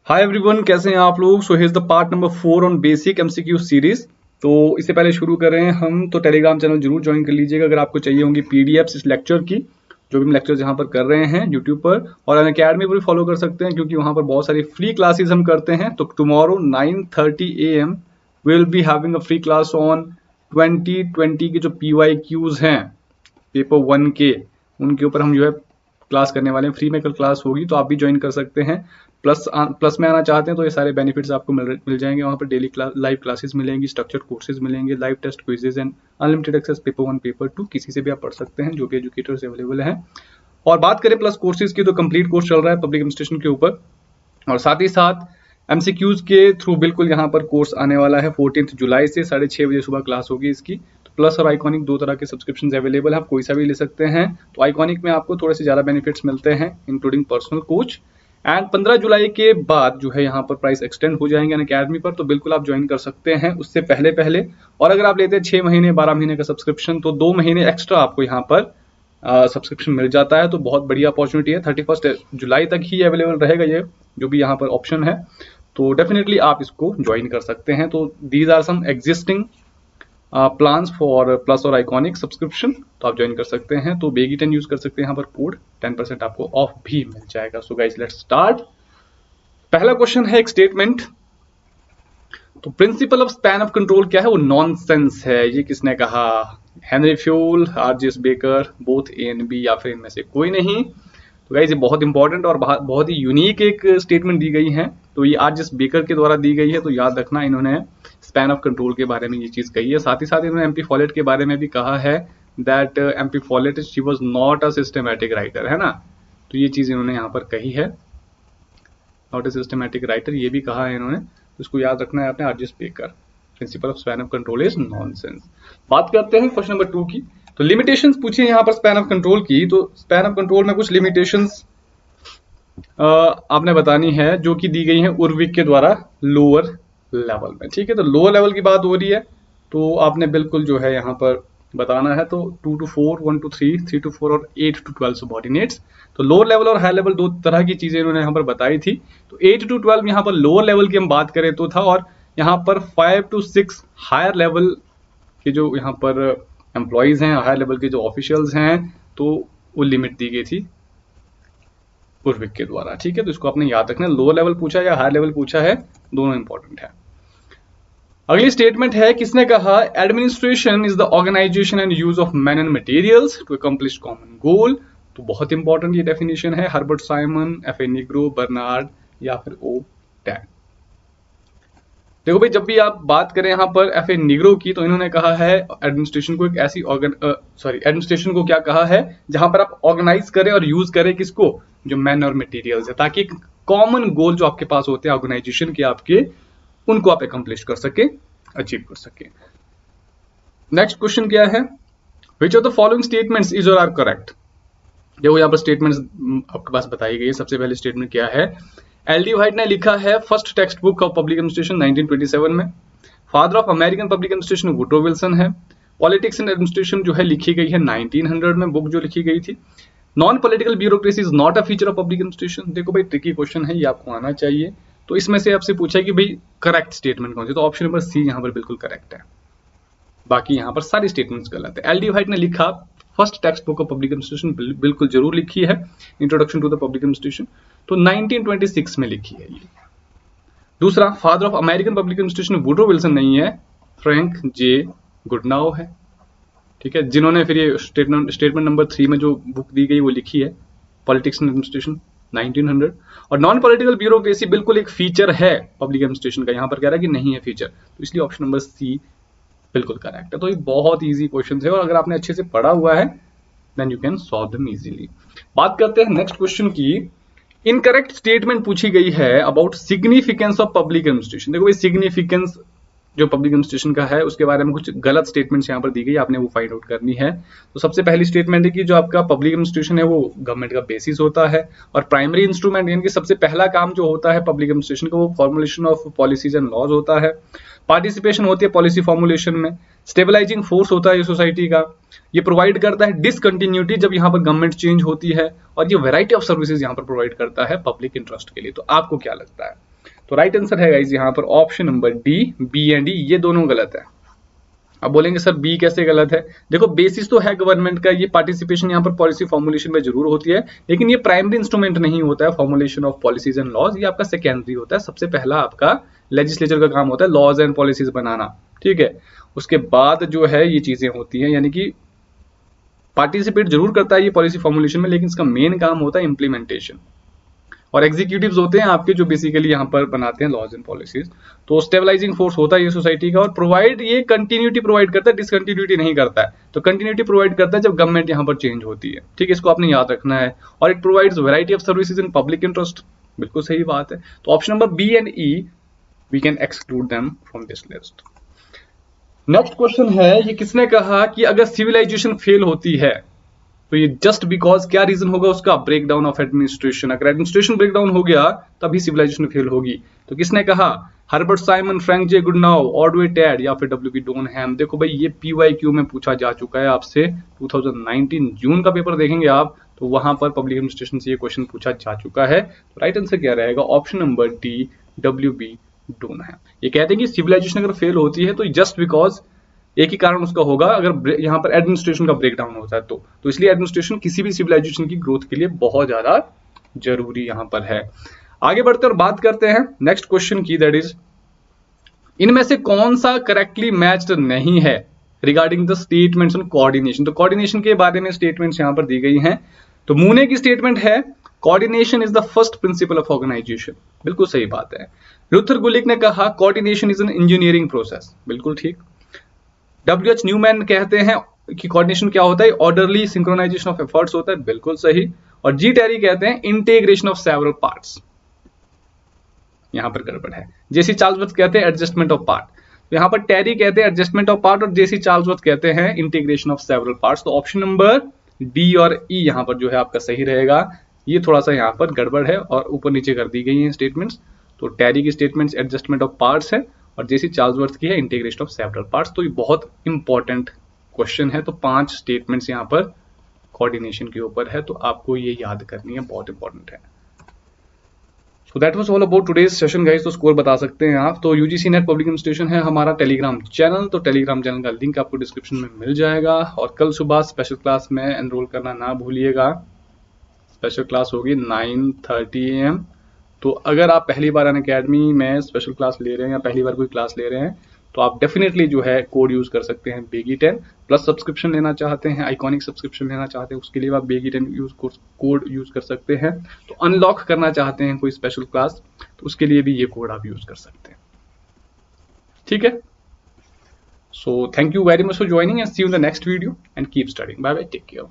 Hi everyone, कैसे हैं आप लोग। So here's the part number 4 on basic MCQ series. तो इससे पहले शुरू करें हम तो टेलीग्राम चैनल जरूर ज्वाइन कर लीजिएगा अगर आपको चाहिए होंगी पीडीएफ्स इस लेक्चर की, जो भी हम लेक्चर्स यहाँ पर कर रहे हैं यूट्यूब पर, और अनअकैडमी पर भी फॉलो कर सकते हैं क्योंकि वहाँ पर बहुत सारी फ्री क्लासेस हम करते हैं। तो tomorrow 9:30 AM will be having a free class on 2020 के जो PYQs हैं पेपर 1 के, उनके ऊपर हम जो है क्लास करने वाले हैं। फ्री में कल क्लास होगी तो आप भी ज्वाइन कर सकते हैं। प्लस में आना चाहते हैं तो ये सारे बेनिफिट्स आपको मिल जाएंगे। वहाँ पर डेली लाइव क्लासेस मिलेंगी, स्ट्रक्चर्ड कोर्सेज मिलेंगे, live test quizzes and unlimited access paper 1 paper 2 किसी से भी आप पढ़ सकते हैं, जो भी एजुकेटर्स अवेलेबल हैं। और बात करें प्लस कोर्सेज की तो कंप्लीट कोर्स चल रहा है पब्लिक एडमिनिस्ट्रेशन के ऊपर, और साथ ही साथ एमसीक्यूज के थ्रू बिल्कुल यहाँ पर कोर्स आने वाला है 14 जुलाई से 6:30 बजे सुबह क्लास होगी इसकी। तो प्लस और आइकॉनिक दो तरह के सब्सक्रिप्शन अवेलेबल है, आप कोई सा भी ले सकते हैं। तो आइकॉनिक में आपको थोड़े से ज़्यादा बेनिफिट्स मिलते हैं इंक्लूडिंग पर्सनल कोच। एंड 15 जुलाई के बाद जो है यहाँ पर प्राइस एक्सटेंड हो जाएंगे अनअकैडमी पर, तो बिल्कुल आप ज्वाइन कर सकते हैं उससे पहले। और अगर आप लेते हैं 6 महीने 12 महीने का सब्सक्रिप्शन तो 2 महीने एक्स्ट्रा आपको यहाँ पर सब्सक्रिप्शन मिल जाता है। तो बहुत बढ़िया अपॉर्चुनिटी है। 31 जुलाई तक ही अवेलेबल रहेगा ये जो भी यहाँ पर ऑप्शन है, तो डेफिनेटली आप इसको ज्वाइन कर सकते हैं। तो these are some existing plans for plus और आइकॉनिक सब्सक्रिप्शन, तो आप ज्वाइन कर सकते हैं। तो बेगी 10 यूज कर सकते हैं यहाँ पर कोड 10% आपको ऑफ भी मिल जाएगा। So guys let's start. पहला क्वेश्चन है एक स्टेटमेंट। तो principle of span of control क्या है, वो नॉनसेंस है। ये किसने कहा? Henry Fayol, RGS Baker, both A and B, या फिर इनमें से कोई नहीं। तो गाइस ये बहुत इंपॉर्टेंट और बहुत ही यूनिक एक स्टेटमेंट दी गई है। तो ये आरजीएस बेकर के द्वारा दी गई है, तो याद रखना इन्होंने स्पैन ऑफ कंट्रोल के बारे में ये चीज कही है। साथ ही साथ इन्होंने एमपी फॉलेट के बारे में भी कहा है that MP Follett she was not a systematic writer, है ना। तो ये चीज इन्होंने यहाँ पर कही है, नॉट अ सिस्टमैटिक राइटर, ये भी कहा है इन्होंने। तो इसको याद रखना है आपने, RGS baker. Principal of span of control is nonsense. बात करते हैं क्वेश्चन नंबर 2 की। तो लिमिटेशंस पूछी है यहाँ पर स्पैन ऑफ कंट्रोल की। तो स्पैन ऑफ कंट्रोल में कुछ लिमिटेशंस आपने बतानी है जो कि दी गई है उर्विक के द्वारा लोअर लेवल में, ठीक है। तो लोअर लेवल की बात हो रही है, तो आपने बिल्कुल जो है यहाँ पर बताना है। तो 2 to 4, 1 to 3, 3 to 4 और 8 to 12 सबऑर्डिनेट्स। तो लोअर लेवल और हाई लेवल दो तरह की चीजें इन्होंने यहाँ पर बताई थी। तो 8 to 12 यहाँ पर लोअर लेवल की हम बात करें तो था, और यहाँ पर 5 to 6 हायर लेवल के जो यहाँ पर एम्प्लॉयज हैं, हायर लेवल के जो ऑफिशियल्स हैं, तो वो लिमिट दी गई थी उर्विक के द्वारा, ठीक है। तो इसको आपने याद रखना, लोअर लेवल पूछा या हायर लेवल पूछा है, दोनों इंपॉर्टेंट है। अगली स्टेटमेंट है, किसने कहा? Administration is the organisation and use of man and materials to accomplish common goal. तो बहुत इंपॉर्टेंट ये डेफिनेशन है, Herbert Simon, FA. Nigro, Bernard या फिर ओ टैन। देखो भाई, जब भी आप बात करें यहाँ पर एफ.ए. निग्रो की, तो इन्होंने कहा है एडमिनिस्ट्रेशन को एक ऐसी एडमिनिस्ट्रेशन को क्या कहा है जहां पर आप ऑर्गेनाइज करें और यूज करें किसको? जो मैन और मटेरियल्स है, ताकि कॉमन गोल जो आपके पास होते हैं ऑर्गेनाइजेशन के आपके, उनको आप अकम्प्लिश कर सके, अचीव कर सके। नेक्स्ट क्वेश्चन क्या है? Which of the following statements is और आर करेक्ट। देखो यहाँ पर स्टेटमेंट्स आपके पास बताई गई है। सबसे पहले स्टेटमेंट क्या है? एल डी व्हाइट ने लिखा है first textbook of public administration 1927 में। Father of American public administration Woodrow Wilson है। पॉलिटिक्स एंड एडमिनिस्ट्रेशन जो है लिखी गई है 1900 में, बुक जो लिखी गई थी। Non political bureaucracy is not a feature of public administration. देखो भाई, ट्रिकी क्वेश्चन है, ये आपको आना चाहिए। तो इसमें से आपसे पूछा है कि भाई करेक्ट स्टेटमेंट कौन सी, तो ऑप्शन नंबर सी यहाँ पर बिल्कुल करेक्ट है। बाकी यहाँ पर सारी स्टेटमेंट्स गलत है। एल डी व्हाइट ने लिखा first textbook of public administration, बिल्कुल जरूर लिखी है, introduction to the public administration, तो 1926 में लिखी है ये। दूसरा, father of American public administration Woodrow Wilson नहीं है, फ्रैंक जे गुडनाउ है, ठीक है, जिन्होंने फिर ये स्टेटमेंट नंबर 3 में जो बुक दी गई वो लिखी है, पॉलिटिक्स एंड एडमिनिस्ट्रेशन 1900। और नॉन पॉलिटिकल ब्यूरोक्रेसी बिल्कुल एक फीचर है पब्लिक एडमिनिस्ट्रेशन का, यहाँ पर कह रहा है कि नहीं है फीचर, तो इसलिए ऑप्शन नंबर सी बिल्कुल करेक्ट है। तो ये बहुत इजी क्वेश्चन है, और अगर आपने अच्छे से पढ़ा हुआ है then you can solve them easily. बात करते हैं नेक्स्ट क्वेश्चन की। इनकरेक्ट स्टेटमेंट पूछी गई है about significance of public administration. देखो भाई, सिग्निफिकेंस जो पब्लिक एडमिनिस्ट्रेशन का है उसके बारे में कुछ गलत स्टेटमेंट्स यहाँ पर दी गई, आपने वो फाइंड आउट करनी है। तो सबसे पहली स्टेटमेंट है कि जो आपका पब्लिक एडमिनिस्ट्रेशन है वो गवर्नमेंट का बेसिस होता है, और प्राइमरी इंस्ट्रूमेंट यानी कि सबसे पहला काम जो होता है पब्लिक एडमिनिस्ट्रेशन का वो formulation of policies and laws होता है। पार्टिसिपेशन होती है पॉलिसी फॉर्मुलेशन में। स्टेबलाइजिंग फोर्स होता है ये सोसाइटी का। ये प्रोवाइड करता है डिसकंटिन्यूटी जब यहाँ पर गवर्नमेंट चेंज होती है, और ये वैरायटी ऑफ सर्विसेज यहाँ पर प्रोवाइड करता है पब्लिक इंटरेस्ट के लिए। तो आपको क्या लगता है तो राइट आंसर है गाइस यहाँ पर option number D, B and D ये दोनों गलत है। अब बोलेंगे सर बी कैसे गलत है? देखो बेसिस तो है गवर्नमेंट का, ये पार्टिसिपेशन यहाँ पर पॉलिसी फॉर्मुलेशन में जरूर होती है, लेकिन ये प्राइमरी इंस्ट्रूमेंट नहीं होता है formulation of policies and laws, ये आपका सेकेंडरी होता है। सबसे पहला आपका लेजिस्लेचर का काम होता है लॉज एंड पॉलिसीज बनाना, ठीक है। उसके बाद जो है ये चीजें होती हैं, यानी कि पार्टिसिपेट जरूर करता है ये पॉलिसी फॉर्मुलेशन में, लेकिन इसका मेन काम होता है इंप्लीमेंटेशन। और एग्जीक्यूटिव्स होते हैं आपके जो बेसिकली यहाँ पर बनाते हैं लॉज एंड पॉलिसीज। तो स्टेबलाइजिंग फोर्स होता है ये सोसाइटी का, और प्रोवाइड ये कंटिन्यूटी प्रोवाइड करता है, डिसकंटिन्यूटी नहीं करता है। तो कंटिन्यूटी प्रोवाइड करता है जब गवर्नमेंट यहाँ पर चेंज होती है, ठीक है, इसको आपने याद रखना है। और it provides variety of services in public interest, बिल्कुल सही बात है। तो option number B and E we can exclude them from this list. Next question है, ये किसने कहा कि अगर सिविलाइजेशन फेल होती है तो ये जस्ट बिकॉज क्या रीजन होगा उसका? Break down of administration. अगर एडमिनिस्ट्रेशन ब्रेक डाउन हो गया तभी सिविलाइजेशन फेल होगी। तो किसने कहा? Herbert Simon, Frank J Goodnow, Ordway Tead या फिर डब्ल्यू बी डोनहैम। देखो भाई ये PYQ में पूछा जा चुका है आपसे, 2019 जून का पेपर देखेंगे आप तो वहां पर पब्लिक एडमिनिस्ट्रेशन से ये क्वेश्चन पूछा जा चुका है। तो राइट आंसर क्या रहेगा? Option number D, WB डोनहैम। ये कहते हैं कि सिविलाइजेशन अगर फेल होती है तो जस्ट बिकॉज एक ही कारण उसका होगा, अगर यहाँ पर एडमिनिस्ट्रेशन का ब्रेकडाउन होता है तो इसलिए एडमिनिस्ट्रेशन किसी भी सिविलाइजेशन की ग्रोथ के लिए बहुत ज्यादा जरूरी यहाँ पर है। आगे बढ़ते और बात करते हैं नेक्स्ट क्वेश्चन की, दैट इज इनमें से कौन सा करेक्टली मैच्ड नहीं है regarding the statements on coordination. तो कोऑर्डिनेशन के बारे में स्टेटमेंट्स यहाँ पर दी गई हैं। तो मूने की स्टेटमेंट है coordination is the first principle of organisation, बिल्कुल सही बात है। लुथर गुलिक ने कहा coordination is an engineering process, बिल्कुल ठीक। WH न्यूमैन कहते हैं कि कोऑर्डिनेशन क्या होता है? ऑर्डरली सिंक्रोनाइजेशन ऑफ एफर्ट्स होता है, बिल्कुल सही। और जी टेरी कहते हैं इंटीग्रेशन ऑफ सेवरल पार्ट्स, यहां पर गड़बड़ है। जेसी चार्ल्सवर्थ कहते हैं एडजस्टमेंट ऑफ पार्ट, तो यहां पर टेरी कहते हैं एडजस्टमेंट ऑफ पार्ट और जेसी चार्ल्सवर्थ कहते हैं इंटीग्रेशन ऑफ सेवरल पार्ट्स। तो ऑप्शन नंबर डी और ई यहां पर जो है आपका सही रहेगा। ये थोड़ा सा यहां पर गड़बड़ है और ऊपर नीचे कर दी गई है स्टेटमेंट्स। तो टेरी की स्टेटमेंट्स एडजस्टमेंट ऑफ पार्ट्स है और जेसी चार्ल्सवर्थ की है इंटीग्रेशन ऑफ सेवरल पार्ट्स। तो ये बहुत इंपॉर्टेंट क्वेश्चन है। तो 5 स्टेटमेंट्स यहाँ पर कोऑर्डिनेशन के ऊपर है, तो आपको ये याद करनी है, बहुत इंपॉर्टेंट है। So that was all about today's session guys. तो स्कोर बता सकते हैं आप। तो UGC नेट पब्लिक एडमिनिस्ट्रेशन है हमारा टेलीग्राम चैनल, तो टेलीग्राम चैनल का लिंक आपको डिस्क्रिप्शन में मिल जाएगा। और कल सुबह स्पेशल क्लास में एनरोल करना ना भूलिएगा। स्पेशल क्लास होगी 9:30 AM। तो अगर आप पहली बार अनअकैडमी में स्पेशल क्लास ले रहे हैं या पहली बार कोई क्लास ले रहे हैं तो आप डेफिनेटली जो है कोड यूज कर सकते हैं बेगी10। प्लस सब्सक्रिप्शन लेना चाहते हैं, आइकॉनिक सब्सक्रिप्शन लेना चाहते हैं, उसके लिए आप बेगी10 कोड यूज कर सकते हैं। तो अनलॉक करना चाहते हैं कोई स्पेशल क्लास तो उसके लिए भी ये कोड आप यूज कर सकते हैं, ठीक है। So thank you very much for joining and see you in the next video and keep studying. Bye bye, take care.